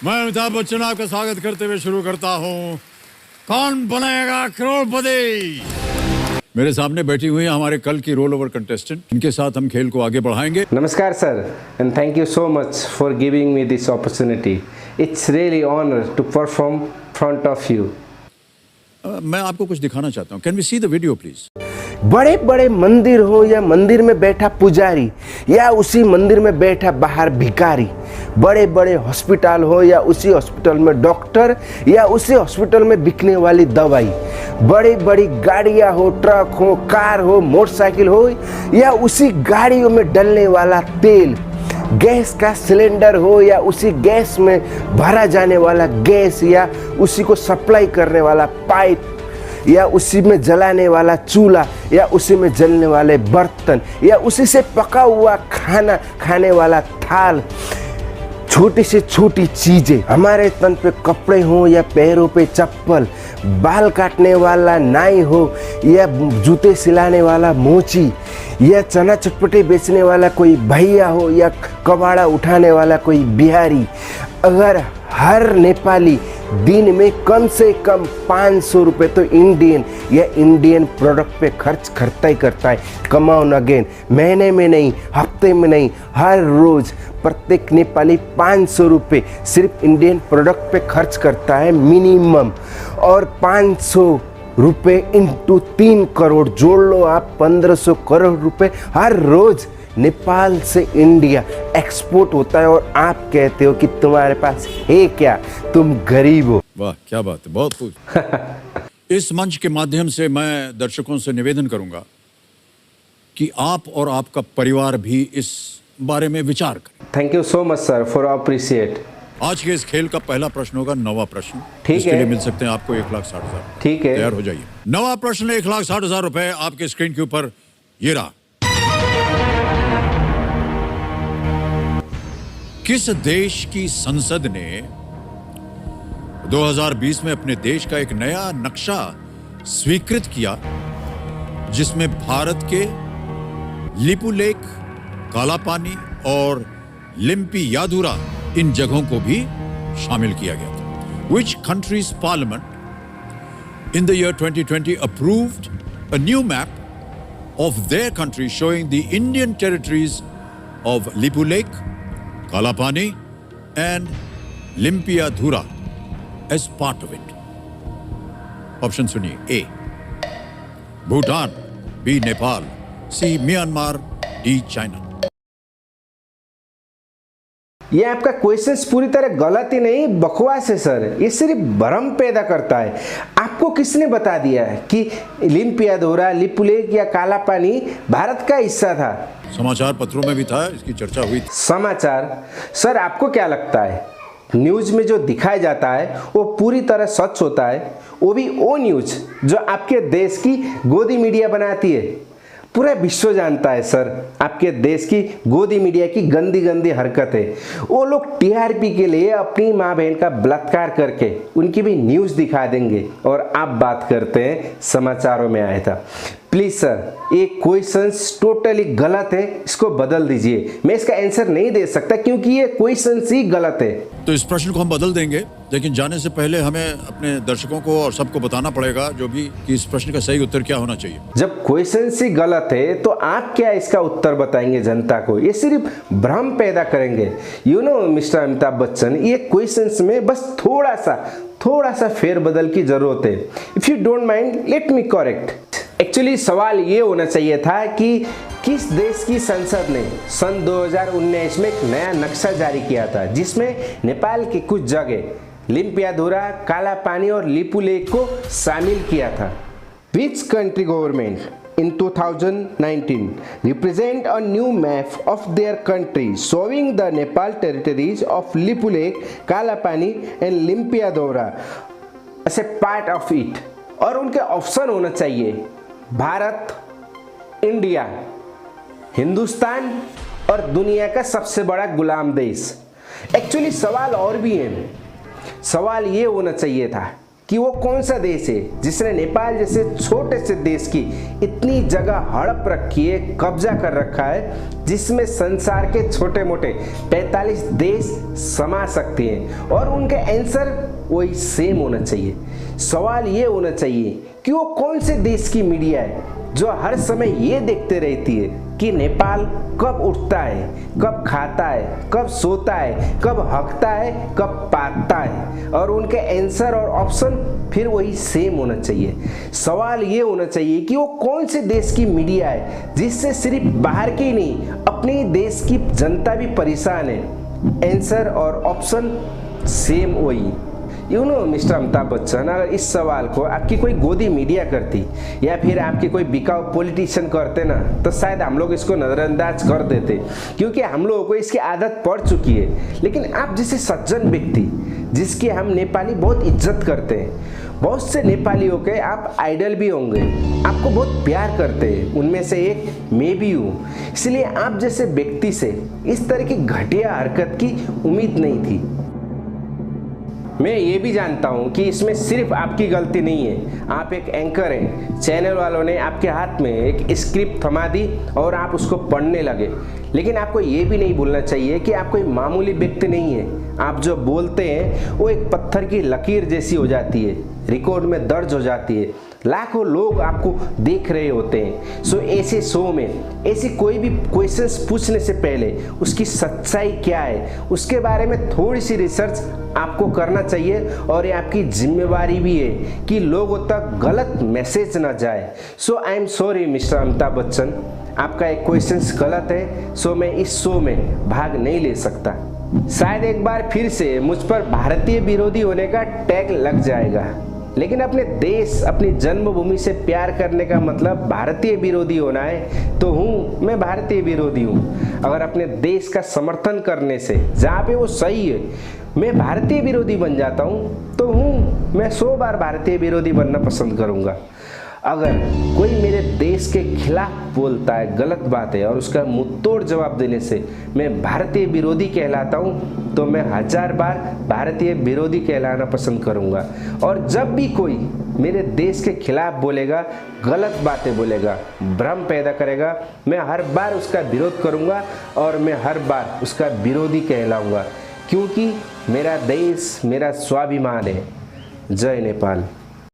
मैं अमिताभ बच्चन आपका स्वागत करते हुए शुरू करता हूँ कौन बनेगा करोड़पति। मेरे सामने बैठी हुई है हमारे कल की रोल ओवर कंटेस्टेंट, इनके साथ हम खेल को आगे बढ़ाएंगे। Namaskar sir, and thank you so much for giving me this opportunity. It's really honor to perform front of you. मैं आपको कुछ दिखाना चाहता हूँ। Can we see the video please? बड़े बड़े मंदिर हो या मंदिर में बैठा पुजारी या उसी मंदिर में बैठा बाहर भिखारी, बड़े बड़े हॉस्पिटल हो या उसी हॉस्पिटल में डॉक्टर या उसी हॉस्पिटल में बिकने वाली दवाई, बड़ी बड़ी गाड़ियां हो, ट्रक हो, कार हो, मोटरसाइकिल हो या उसी गाड़ियों में डलने वाला तेल, गैस का सिलेंडर हो या उसी गैस में भरा जाने वाला गैस या उसी को सप्लाई करने वाला पाइप या उसी में जलाने वाला चूल्हा या उसी में जलने वाले बर्तन या उसी से पका हुआ खाना खाने वाला थाल, छोटी से छोटी चीजें, हमारे तन पे कपड़े हो या पैरों पे चप्पल, बाल काटने वाला नाई हो या जूते सिलाने वाला मोची या चना चटपटे बेचने वाला कोई भैया हो या कबाड़ा उठाने वाला कोई बिहारी, अगर हर नेपाली दिन में कम से कम 500 रुपये तो इंडियन या इंडियन प्रोडक्ट पे खर्च करता ही करता है, कमाओ अगेन, महीने में नहीं, हफ्ते में नहीं, हर रोज प्रत्येक नेपाली 500 रुपये सिर्फ इंडियन प्रोडक्ट पे खर्च करता है मिनिमम। और 500 रुपये इंटू 3 करोड़ जोड़ लो आप, 1500 करोड़ रुपए हर रोज नेपाल से इंडिया एक्सपोर्ट होता है और आप कहते हो कि तुम्हारे पास है क्या, तुम गरीब हो। वाह क्या बात है, बहुत खूब। इस मंच के माध्यम से मैं दर्शकों से निवेदन करूंगा कि आप और आपका परिवार भी इस बारे में विचार करें। Thank you so much sir for appreciate. आज के इस खेल का पहला प्रश्न होगा 9वां प्रश्न। ठीक इसके है, लिए मिल सकते हैं आपको 1,60,000। ठीक है, तैयार हो जाइए। 9वां प्रश्न 1,60,000 रुपए आपके स्क्रीन के ऊपर ये रहा। किस देश की संसद ने 2020 में अपने देश का एक नया नक्शा स्वीकृत किया जिसमें भारत के लिपुलेख, काला पानी और लिम्पियाधुरा इन जगहों को भी शामिल किया गया था? Which country's parliament in the year 2020 approved a new map of their country showing the Indian territories of Lipulekh, Kalapani and Limpiadhura as part of it? Option सुनिए। ए भूटान, बी नेपाल, सी म्यांमार, डी चाइना। ये आपका questions पूरी तरह गलत ही नहीं, बकवास है sir. ये सिर्फ भ्रम पैदा करता है। आपको किसने बता दिया है कि लिम्पियाधोरा, लिपुलेख या काला पानी भारत का हिस्सा था? समाचार पत्रों में भी था, इसकी चर्चा हुई थी। समाचार सर, आपको क्या लगता है न्यूज में जो दिखाया जाता है वो पूरी तरह सच होता है? वो भी वो न्यूज जो आपके देश की गोदी मीडिया बनाती है। पूरा विश्व जानता है सर आपके देश की गोदी मीडिया की गंदी गंदी हरकत है। वो लोग टीआरपी के लिए अपनी माँ बहन का बलात्कार करके उनकी भी न्यूज़ दिखा देंगे और आप बात करते हैं समाचारों में आया था। प्लीज सर, ये क्वेश्चंस टोटली गलत है, इसको बदल दीजिए। मैं इसका आंसर नहीं दे सकता क्योंकि ये क्वेश्चंस ही गलत है। तो इस प्रश्न को हम बदल देंगे, लेकिन जाने से पहले हमें अपने दर्शकों को और सबको बताना पड़ेगा जो भी कि इस प्रश्न का सही उत्तर क्या होना चाहिए। जब क्वेश्चंस ही गलत है तो आप क्या इसका उत्तर बताएंगे जनता को? ये सिर्फ भ्रम पैदा करेंगे। You know mister Amitabh Bachchan, ये क्वेश्चंस में बस थोड़ा सा फेरबदल की जरूरत है। If you don't mind let me correct. Actually सवाल ये होना चाहिए था कि किस देश की संसद ने सन 2019 में एक नया नक्शा जारी किया था जिसमें नेपाल की कुछ जगह लिम्पियाधुरा, काला पानी और लिपुलेख को शामिल किया था। Which country government in 2019 represent a new map of their country showing the Nepal territories of Lipulekh, Kalapani and Limpiadhura as a part of it? और उनके ऑप्शन होना चाहिए भारत, इंडिया, हिंदुस्तान और दुनिया का सबसे बड़ा गुलाम देश। एक्चुअली सवाल और भी है। सवाल ये होना चाहिए था कि वो कौन सा देश है जिसने नेपाल जैसे छोटे से देश की इतनी जगह हड़प रखी है, कब्जा कर रखा है, जिसमें संसार के छोटे मोटे 45 देश समा सकते हैं। और उनके आंसर वही सेम होना चाहिए। सवाल ये होना चाहिए कि वो कौन से देश की मीडिया है जो हर समय ये देखते रहती है कि नेपाल कब उठता है, कब खाता है, कब सोता है, कब हकता है, कब पाता है, और उनके आंसर और ऑप्शन फिर वही सेम होना चाहिए। सवाल ये होना चाहिए कि वो कौन से देश की मीडिया है जिससे सिर्फ बाहर की नहीं अपने देश की जनता भी परेशान है। आंसर और ऑप्शन सेम वही। You know mister Amitabh Bachchan, अगर इस सवाल को आपकी कोई गोदी मीडिया करती या फिर आपके कोई बिकाऊ पॉलिटिशियन करते ना, तो शायद हम लोग इसको नज़रअंदाज कर देते, क्योंकि हम लोगों को इसकी आदत पड़ चुकी है। लेकिन आप जैसे सज्जन व्यक्ति जिसकी हम नेपाली बहुत इज्जत करते हैं, बहुत से नेपालियों के आप आइडल भी होंगे, आपको बहुत प्यार करते हैं, उनमें से एक मैं भी हूँ। इसलिए आप जैसे व्यक्ति से इस तरह की घटिया हरकत की उम्मीद नहीं थी। मैं ये भी जानता हूँ कि इसमें सिर्फ आपकी गलती नहीं है। आप एक एंकर हैं, चैनल वालों ने आपके हाथ में एक स्क्रिप्ट थमा दी और आप उसको पढ़ने लगे। लेकिन आपको ये भी नहीं भूलना चाहिए कि आप कोई मामूली व्यक्ति नहीं है। आप जो बोलते हैं वो एक पत्थर की लकीर जैसी हो जाती है, रिकॉर्ड में दर्ज हो जाती है, लाखों लोग आपको देख रहे होते हैं। सो ऐसे शो में ऐसी कोई भी क्वेश्चंस पूछने से पहले उसकी सच्चाई क्या है उसके बारे में थोड़ी सी रिसर्च आपको करना चाहिए। और ये आपकी जिम्मेवारी भी है कि लोगों तक गलत मैसेज ना जाए। So I am sorry mister Amitabh Bachchan, आपका एक क्वेश्चन गलत है, सो मैं इस शो में भाग नहीं ले सकता। शायद एक बार फिर से मुझ पर भारतीय विरोधी होने का टैग लग जाएगा, लेकिन अपने देश, अपनी जन्मभूमि से प्यार करने का मतलब भारतीय विरोधी होना है तो मैं भारतीय विरोधी हूँ। अगर अपने देश का समर्थन करने से जहाँ पे वो सही है मैं भारतीय विरोधी बन जाता हूँ तो मैं 100 बार भारतीय विरोधी बनना पसंद करूँगा। अगर कोई मेरे देश के खिलाफ बोलता है, गलत बात है, और उसका मुंहतोड़ जवाब देने से मैं भारतीय विरोधी कहलाता हूँ तो मैं 1000 बार भारतीय विरोधी कहलाना पसंद करूँगा। और जब भी कोई मेरे देश के खिलाफ बोलेगा, गलत बातें बोलेगा, भ्रम पैदा करेगा, मैं हर बार उसका विरोध करूँगा और मैं हर बार उसका विरोधी कहलाऊँगा, क्योंकि मेरा देश मेरा स्वाभिमान है। जय नेपाल।